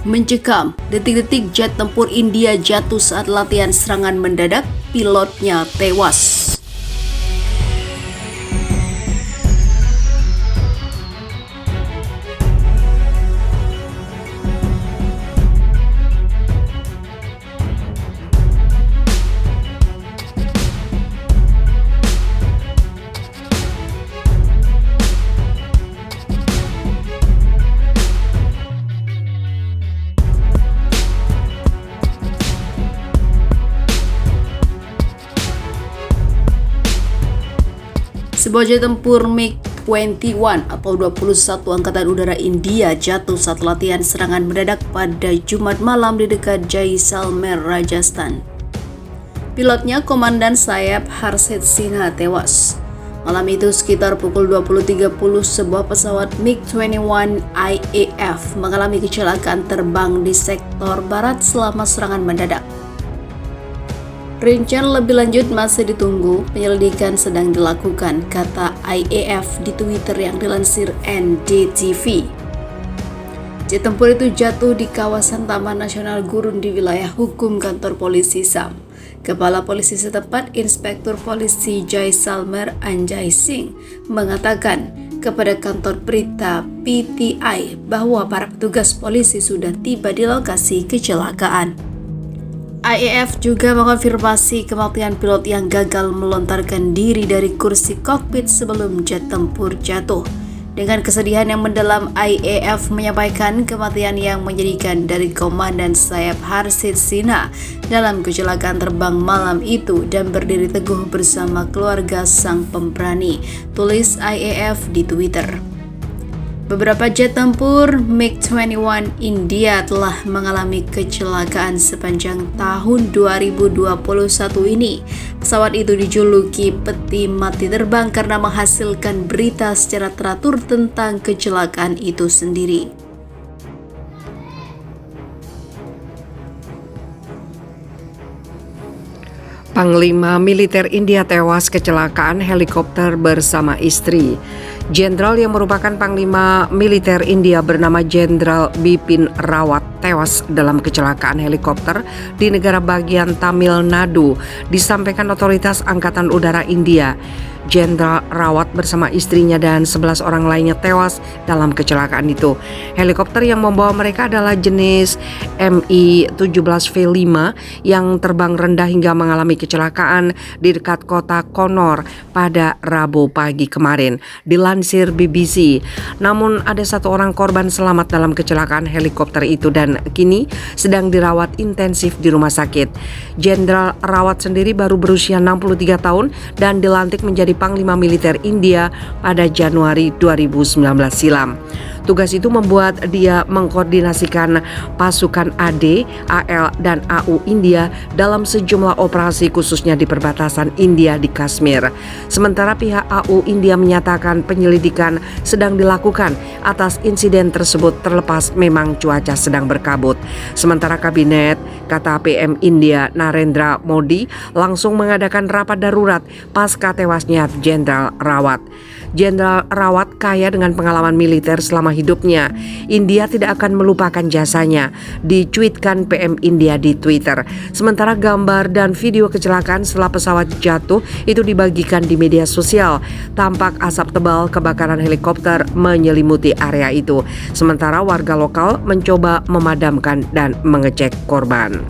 Mencekam, detik-detik jet tempur India jatuh saat latihan serangan mendadak, pilotnya tewas. Sebuah jet tempur MiG-21 atau 21 Angkatan Udara India jatuh saat latihan serangan mendadak pada Jumat malam di dekat Jaisalmer, Rajasthan. Pilotnya Komandan Sayap Harshit Sinha tewas. Malam itu sekitar pukul 20.30 sebuah pesawat MiG-21 IAF mengalami kecelakaan terbang di sektor barat selama serangan mendadak. Rincian lebih lanjut masih ditunggu, penyelidikan sedang dilakukan, kata IAF di Twitter yang dilansir NDTV. Jet tempur itu jatuh di kawasan Taman Nasional Gurun di wilayah hukum kantor polisi SAM. Kepala polisi setempat, Inspektur Polisi Jaisalmer Anjay Singh, mengatakan kepada kantor berita PTI bahwa para petugas polisi sudah tiba di lokasi kecelakaan. IAF juga mengonfirmasi kematian pilot yang gagal melontarkan diri dari kursi kokpit sebelum jet tempur jatuh. Dengan kesedihan yang mendalam, IAF menyampaikan kematian yang menyedihkan dari Komandan Sayap Harshit Sinha dalam kecelakaan terbang malam itu dan berdiri teguh bersama keluarga sang pemberani, tulis IAF di Twitter. Beberapa jet tempur MiG-21 India telah mengalami kecelakaan sepanjang tahun 2021 ini. Pesawat itu dijuluki peti mati terbang karena menghasilkan berita secara teratur tentang kecelakaan itu sendiri. Panglima Militer India tewas kecelakaan helikopter bersama istri. Jenderal yang merupakan Panglima Militer India bernama Jenderal Bipin Rawat tewas dalam kecelakaan helikopter di negara bagian Tamil Nadu, disampaikan otoritas Angkatan Udara India. Jenderal Rawat bersama istrinya dan 11 orang lainnya tewas dalam kecelakaan itu. Helikopter yang membawa mereka adalah jenis Mi-17V5 yang terbang rendah hingga mengalami kecelakaan di dekat kota Connor pada Rabu pagi kemarin, dilansir BBC. Namun ada satu orang korban selamat dalam kecelakaan helikopter itu dan kini sedang dirawat intensif di rumah sakit. Jenderal Rawat sendiri baru berusia 63 tahun dan dilantik menjadi Panglima Militer India pada Januari 2019 silam. Tugas itu membuat dia mengkoordinasikan pasukan AD, AL, dan AU India dalam sejumlah operasi khususnya di perbatasan India di Kashmir. Sementara pihak AU India menyatakan penyelidikan sedang dilakukan atas insiden tersebut terlepas memang cuaca sedang berkabut. Sementara kabinet, kata PM India Narendra Modi, langsung mengadakan rapat darurat pasca tewasnya Jenderal Rawat. Jenderal Rawat kaya dengan pengalaman militer selama hidupnya. India tidak akan melupakan jasanya, dicuitkan PM India di Twitter. Sementara gambar dan video kecelakaan setelah pesawat jatuh itu dibagikan di media sosial. Tampak asap tebal kebakaran helikopter menyelimuti area itu. Sementara warga lokal mencoba memadamkan dan mengecek korban.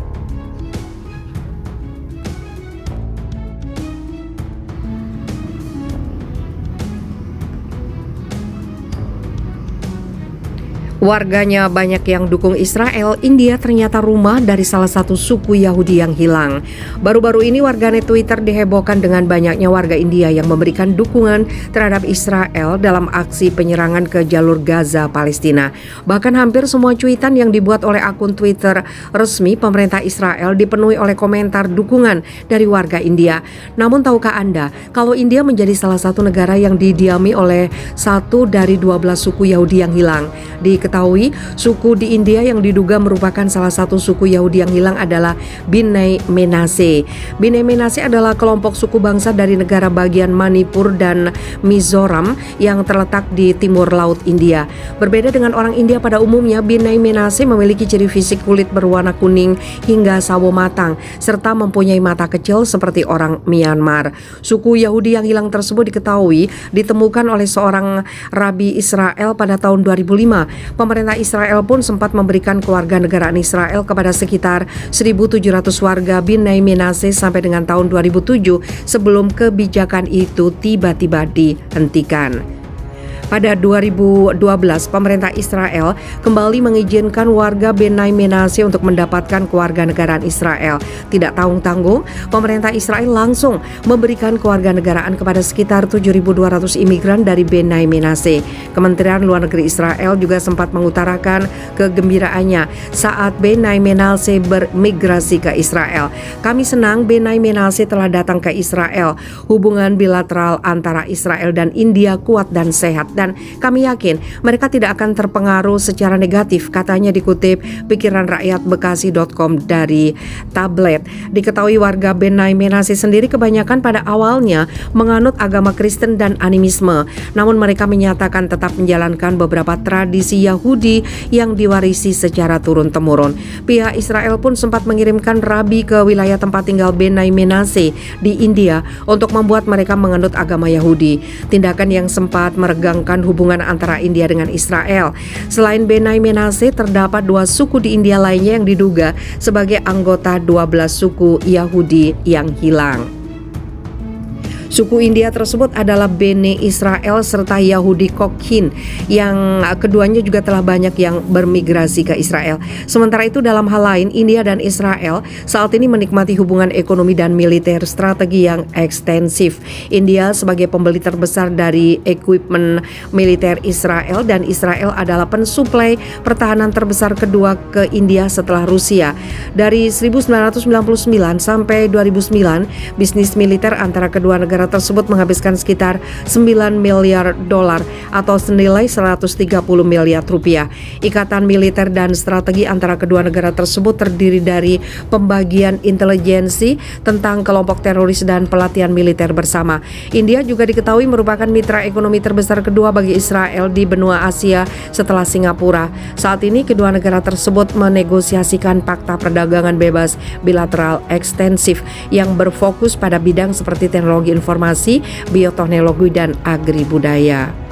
Warganya banyak yang dukung Israel, India ternyata rumah dari salah satu suku Yahudi yang hilang. Baru-baru ini warganet Twitter dihebohkan dengan banyaknya warga India yang memberikan dukungan terhadap Israel dalam aksi penyerangan ke jalur Gaza, Palestina. Bahkan hampir semua cuitan yang dibuat oleh akun Twitter resmi pemerintah Israel dipenuhi oleh komentar dukungan dari warga India. Namun tahukah Anda kalau India menjadi salah satu negara yang didiami oleh satu dari 12 suku Yahudi yang hilang? Di diketahui suku di India yang diduga merupakan salah satu suku Yahudi yang hilang adalah Bnei Menashe. Bnei Menashe adalah kelompok suku bangsa dari negara bagian Manipur dan Mizoram yang terletak di timur laut India. Berbeda dengan orang India pada umumnya, Bnei Menashe memiliki ciri fisik kulit berwarna kuning hingga sawo matang serta mempunyai mata kecil seperti orang Myanmar. Suku Yahudi yang hilang tersebut diketahui ditemukan oleh seorang rabi Israel pada tahun 2005. Pemerintah Israel pun sempat memberikan kewarganegaraan Israel kepada sekitar 1.700 warga Bnei Menashe sampai dengan tahun 2007 sebelum kebijakan itu tiba-tiba dihentikan. Pada 2012, pemerintah Israel kembali mengizinkan warga Bnei Menashe untuk mendapatkan kewarganegaraan Israel. Tidak tanggung-tanggung, pemerintah Israel langsung memberikan kewarganegaraan kepada sekitar 7.200 imigran dari Bnei Menashe. Kementerian Luar Negeri Israel juga sempat mengutarakan kegembiraannya saat Bnei Menashe bermigrasi ke Israel. Kami senang Bnei Menashe telah datang ke Israel. Hubungan bilateral antara Israel dan India kuat dan sehat. Dan kami yakin mereka tidak akan terpengaruh secara negatif, katanya dikutip pikiranrakyatbekasi.com dari Tablet. Diketahui warga Bnei Menashe sendiri kebanyakan pada awalnya menganut agama Kristen dan animisme, namun mereka menyatakan tetap menjalankan beberapa tradisi Yahudi yang diwarisi secara turun-temurun. Pihak Israel pun sempat mengirimkan rabi ke wilayah tempat tinggal Bnei Menashe di India untuk membuat mereka menganut agama Yahudi. Tindakan yang sempat meregangkan hubungan antara India dengan Israel. Selain Bnei Menashe, terdapat 2 suku di India lainnya yang diduga sebagai anggota 12 suku Yahudi yang hilang. Suku India tersebut adalah Bene Israel serta Yahudi Kokhin, yang keduanya juga telah banyak yang bermigrasi ke Israel. Sementara itu dalam hal lain, India dan Israel saat ini menikmati hubungan ekonomi dan militer strategi yang ekstensif. India sebagai pembeli terbesar dari equipment militer Israel, dan Israel adalah pensuplai pertahanan terbesar kedua ke India setelah Rusia. Dari 1999 sampai 2009, bisnis militer antara kedua negara tersebut menghabiskan sekitar 9 miliar dolar atau senilai 130 miliar rupiah. Ikatan militer dan strategi antara kedua negara tersebut terdiri dari pembagian intelijensi tentang kelompok teroris dan pelatihan militer bersama. India juga diketahui merupakan mitra ekonomi terbesar kedua bagi Israel di benua Asia setelah Singapura. Saat ini kedua negara tersebut menegosiasikan fakta perdagangan bebas bilateral ekstensif yang berfokus pada bidang seperti teknologi informasi, bioteknologi, dan agribudaya.